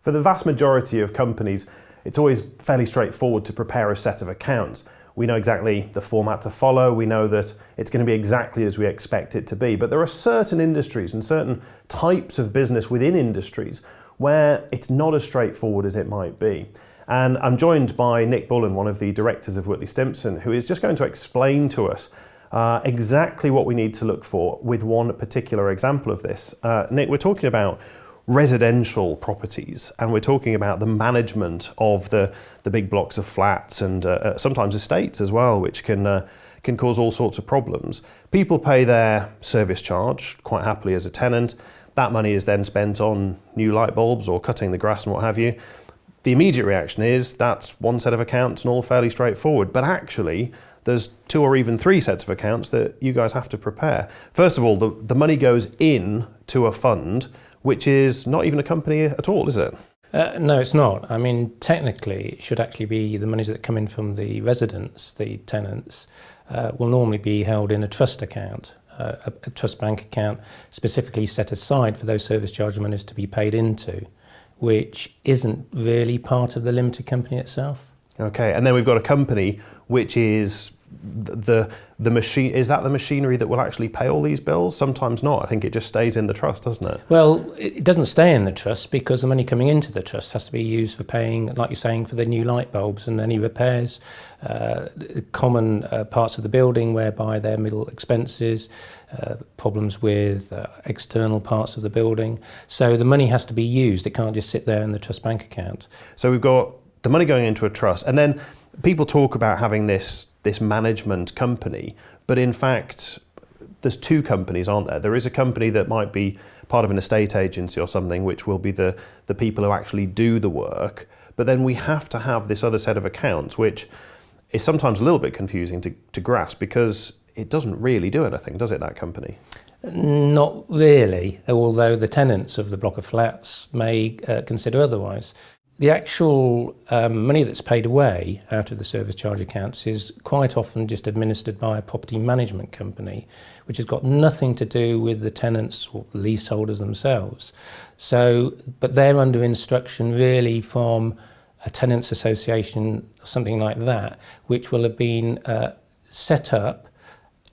For the vast majority of companies, it's always fairly straightforward to prepare a set of accounts. We know exactly the format to follow, we know that it's going to be exactly as we expect it to be, but there are certain industries and certain types of business within industries where it's not as straightforward as it might be. And I'm joined by Nick Bullen, one of the directors of Whitley Stimpson, who is just going to explain to us exactly what we need to look for with one particular example of this. Nick, we're talking about residential properties, and we're talking about the management of the big blocks of flats and sometimes estates as well, which can cause all sorts of problems. People pay their service charge quite happily as a tenant. That money is then spent on new light bulbs or cutting the grass and what have you. The immediate reaction is that's one set of accounts and all fairly straightforward, but actually there's 2 or even 3 sets of accounts that you guys have to prepare. First of all, the money goes in to a fund, which is not even a company at all, is it? No, it's not. I mean, technically, it should actually be the monies that come in from the residents, the tenants, will normally be held in a trust account, a trust bank account specifically set aside for those service charge monies to be paid into, which isn't really part of the limited company itself. Okay, and then we've got a company which is the machine. Is that the machinery that will actually pay all these bills? Sometimes not. I think it just stays in the trust, doesn't it? Well, it doesn't stay in the trust because the money coming into the trust has to be used for paying, like you're saying, for the new light bulbs and any repairs, common parts of the building whereby there are middle expenses, problems with external parts of the building. So the money has to be used. It can't just sit there in the trust bank account. So we've got the money going into a trust, and then people talk about having this management company, but in fact there's 2 companies, aren't there? There is a company that might be part of an estate agency or something, which will be the people who actually do the work, but then we have to have this other set of accounts, which is sometimes a little bit confusing to grasp because it doesn't really do anything, does it, that company? Not really, although the tenants of the block of flats may consider otherwise. The actual money that's paid away out of the service charge accounts is quite often just administered by a property management company, which has got nothing to do with the tenants or leaseholders themselves. So, but they're under instruction really from a tenants association, something like that, which will have been set up.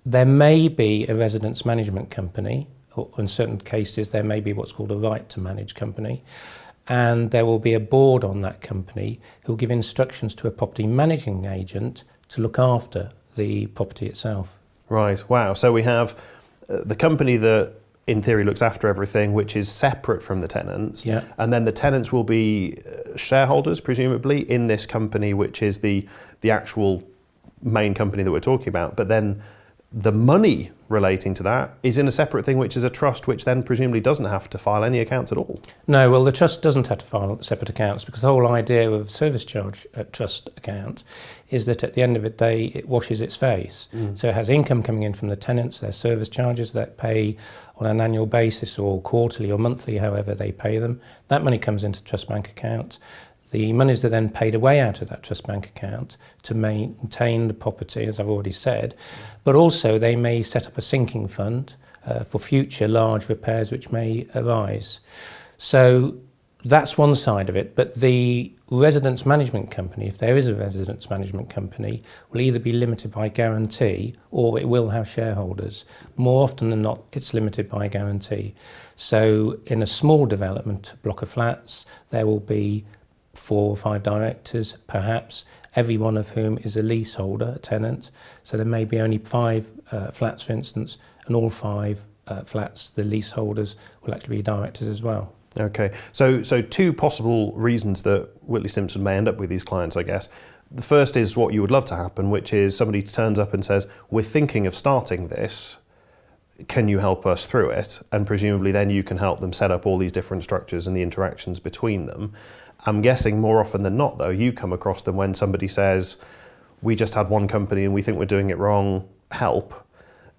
There may be a residence management company, or in certain cases there may be what's called a right to manage company. And there will be a board on that company who will give instructions to a property managing agent to look after the property itself. Right, wow. So we have the company that in theory looks after everything, which is separate from the tenants. Yeah. And then the tenants will be shareholders, presumably, in this company, which is the actual main company that we're talking about. But then the money relating to that is in a separate thing, which is a trust, which then presumably doesn't have to file any accounts at all. No, well, the trust doesn't have to file separate accounts because the whole idea of service charge trust account is that at the end of the day, it washes its face. So it has income coming in from the tenants, their service charges that pay on an annual basis or quarterly or monthly, however they pay them. That money comes into trust bank account. The monies are then paid away out of that trust bank account to maintain the property, as I've already said, but also they may set up a sinking fund for future large repairs which may arise. So that's one side of it, but the residence management company, if there is a residence management company, will either be limited by guarantee or it will have shareholders. More often than not, it's limited by guarantee. So in a small development block of flats, there will be 4 or 5 directors, perhaps, every one of whom is a leaseholder, a tenant. So there may be only 5 flats, for instance, and all 5 flats, the leaseholders, will actually be directors as well. Okay, so 2 possible reasons that Whitley Stimpson may end up with these clients, I guess. The first is what you would love to happen, which is somebody turns up and says, we're thinking of starting this, can you help us through it? And presumably then you can help them set up all these different structures and the interactions between them. I'm guessing more often than not, though, you come across them when somebody says, we just had one company and we think we're doing it wrong, help.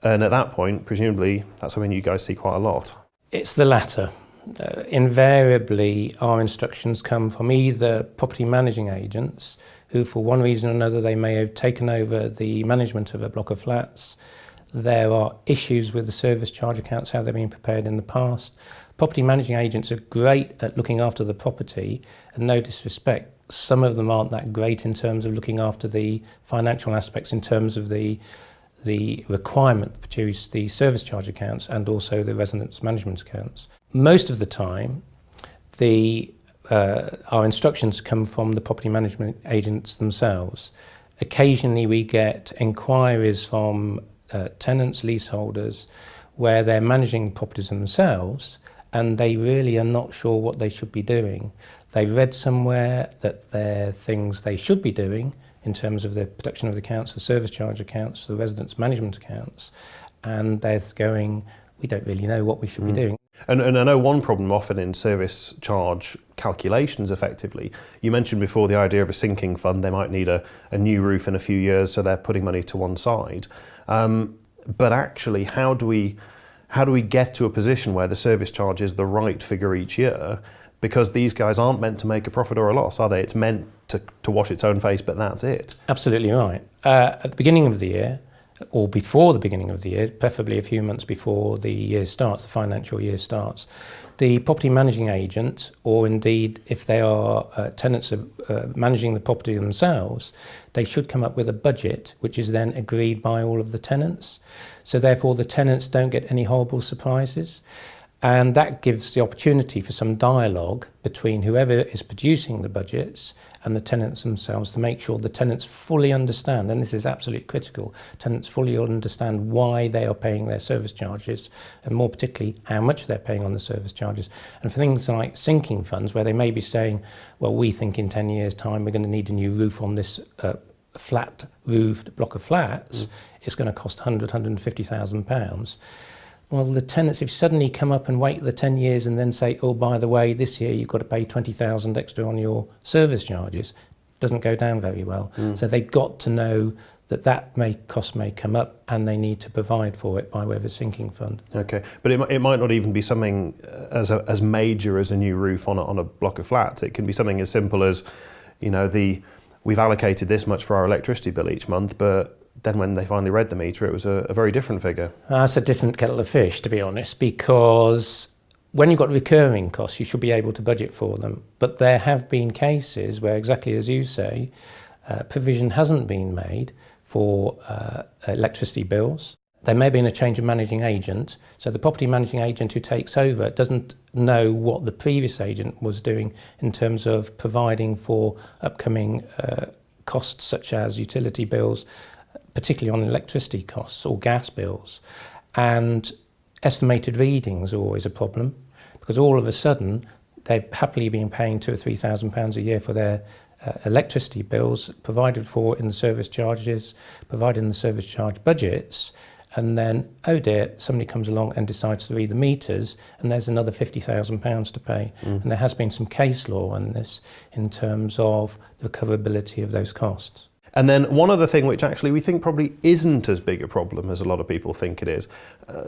And at that point, presumably, that's something you guys see quite a lot. It's the latter. Invariably, our instructions come from either property managing agents, who for one reason or another, they may have taken over the management of a block of flats. There are issues with the service charge accounts, how they've been prepared in the past. Property managing agents are great at looking after the property, and no disrespect, some of them aren't that great in terms of looking after the financial aspects, in terms of the requirement to produce the service charge accounts and also the residence management accounts. Most of the time, our instructions come from the property management agents themselves. Occasionally we get inquiries from tenants, leaseholders, where they're managing properties themselves and they really are not sure what they should be doing. They've read somewhere that there are things they should be doing in terms of the production of the accounts, the service charge accounts, the residence management accounts, and they're going, we don't really know what we should be doing. And I know one problem often in service charge calculations effectively, you mentioned before the idea of a sinking fund. They might need a new roof in a few years, so they're putting money to one side. But actually, how do we get to a position where the service charge is the right figure each year? Because these guys aren't meant to make a profit or a loss, are they? It's meant to wash its own face, but that's it. Absolutely right. At the beginning of the year, or before the beginning of the year, preferably a few months before the year starts, the financial year starts, the property managing agent, or indeed if they are tenants managing the property themselves, they should come up with a budget which is then agreed by all of the tenants. So therefore the tenants don't get any horrible surprises. And that gives the opportunity for some dialogue between whoever is producing the budgets and the tenants themselves to make sure the tenants fully understand, and this is absolutely critical, tenants fully understand why they are paying their service charges, and more particularly how much they're paying on the service charges. And for things like sinking funds, where they may be saying, well, we think in 10 years' time we're going to need a new roof on this flat roofed block of flats, it's going to cost £150,000. Well, the tenants, if you suddenly come up and wait the 10 years and then say, oh, by the way, this year you've got to pay 20,000 extra on your service charges, doesn't go down very well. So they've got to know that cost may come up and they need to provide for it by way of a sinking fund. Okay, but it might not even be something as major as a new roof on a block of flats. It can be something as simple as, we've allocated this much for our electricity bill each month, but then when they finally read the meter, it was a very different figure. That's a different kettle of fish, to be honest, because when you've got recurring costs, you should be able to budget for them. But there have been cases where, exactly as you say, provision hasn't been made for electricity bills. There may have been a change of managing agent, so the property managing agent who takes over doesn't know what the previous agent was doing in terms of providing for upcoming costs such as utility bills, particularly on electricity costs or gas bills. And estimated readings are always a problem, because all of a sudden they've happily been paying £2,000 or £3,000 a year for their electricity bills, provided for in the service charges, provided in the service charge budgets, and then, oh dear, somebody comes along and decides to read the meters and there's another £50,000 to pay. And there has been some case law on this in terms of the recoverability of those costs. And then one other thing which actually we think probably isn't as big a problem as a lot of people think it is,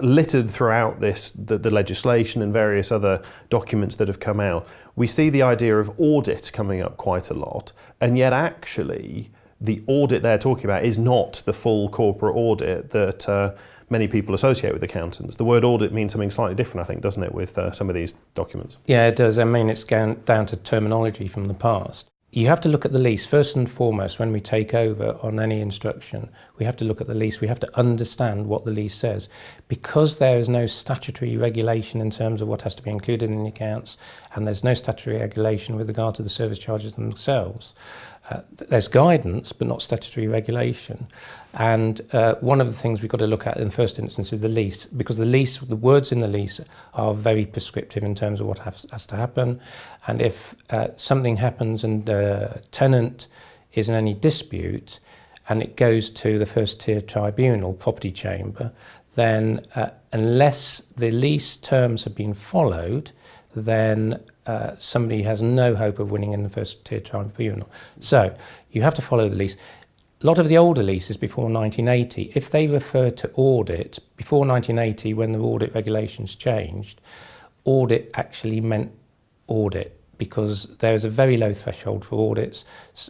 littered throughout the legislation and various other documents that have come out, we see the idea of audit coming up quite a lot, and yet actually the audit they're talking about is not the full corporate audit that many people associate with accountants. The word audit means something slightly different, I think, doesn't it, with some of these documents? Yeah, it does. I mean, it's down to terminology from the past. You have to look at the lease first and foremost. When we take over on any instruction, we have to look at the lease. We have to understand what the lease says. Because there is no statutory regulation in terms of what has to be included in the accounts, and there's no statutory regulation with regard to the service charges themselves. There's guidance, but not statutory regulation. And one of the things we've got to look at in the first instance is the lease, because the words in the lease are very prescriptive in terms of what has to happen. And if something happens and the tenant is in any dispute and it goes to the first tier tribunal, property chamber, then unless the lease terms have been followed, then somebody has no hope of winning in the first tier tribunal. So you have to follow the lease. A lot of the older leases before 1980, if they refer to audit, before 1980 when the audit regulations changed, audit actually meant audit, because there was a very low threshold for audits.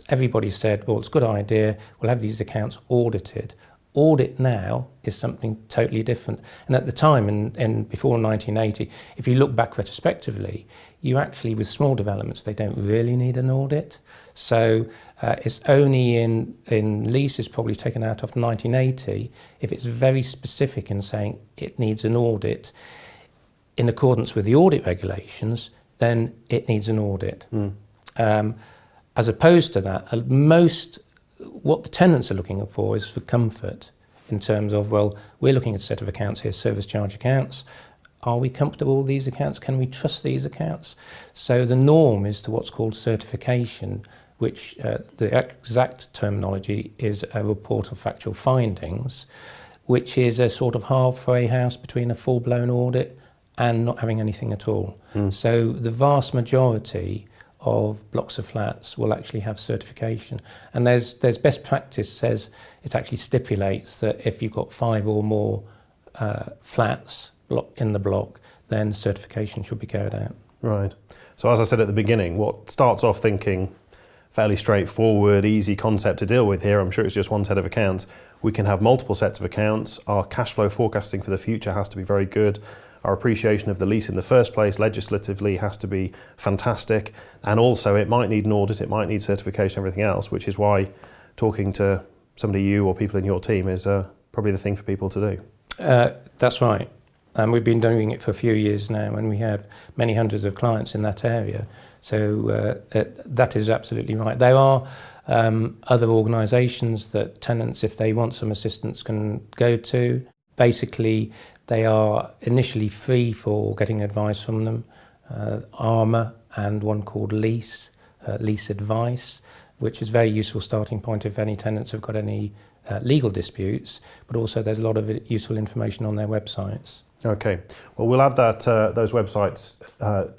Everybody said, well, it's a good idea, we'll have these accounts audited. Audit now is something totally different. And at the time, in before 1980, if you look back retrospectively, you actually, with small developments, they don't really need an audit. So it's only in leases probably taken out of 1980, if it's very specific in saying it needs an audit in accordance with the audit regulations, then it needs an audit. As opposed to that, what the tenants are looking for is for comfort in terms of, well, we're looking at a set of accounts here, service charge accounts. Are we comfortable with these accounts? Can we trust these accounts? So the norm is to what's called certification, which the exact terminology is a report of factual findings, which is a sort of halfway house between a full-blown audit and not having anything at all. So the vast majority of blocks of flats will actually have certification. And there's best practice says, it actually stipulates that if you've got 5 or more flats in the block, then certification should be carried out. Right. So as I said at the beginning, what starts off thinking fairly straightforward, easy concept to deal with here, I'm sure it's just one set of accounts. We can have multiple sets of accounts. Our cash flow forecasting for the future has to be very good. Our appreciation of the lease in the first place legislatively has to be fantastic. And also it might need an audit, it might need certification, everything else, which is why talking to somebody, you or people in your team, is probably the thing for people to do. That's right. And we've been doing it for a few years now, and we have many hundreds of clients in that area. So that is absolutely right. There are other organisations that tenants, if they want some assistance, can go to. Basically, they are initially free for getting advice from them. Armour and one called Lease Advice, which is a very useful starting point if any tenants have got any legal disputes, but also there's a lot of useful information on their websites. Okay, well, we'll add that those websites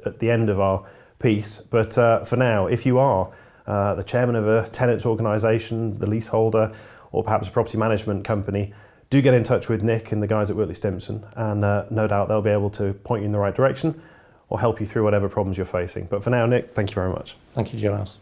at the end of our piece, but for now, if you are the chairman of a tenants organisation, the leaseholder, or perhaps a property management company, do get in touch with Nick and the guys at Whitley Stimpson, and no doubt they'll be able to point you in the right direction or help you through whatever problems you're facing. But for now, Nick, thank you very much. Thank you, Giles.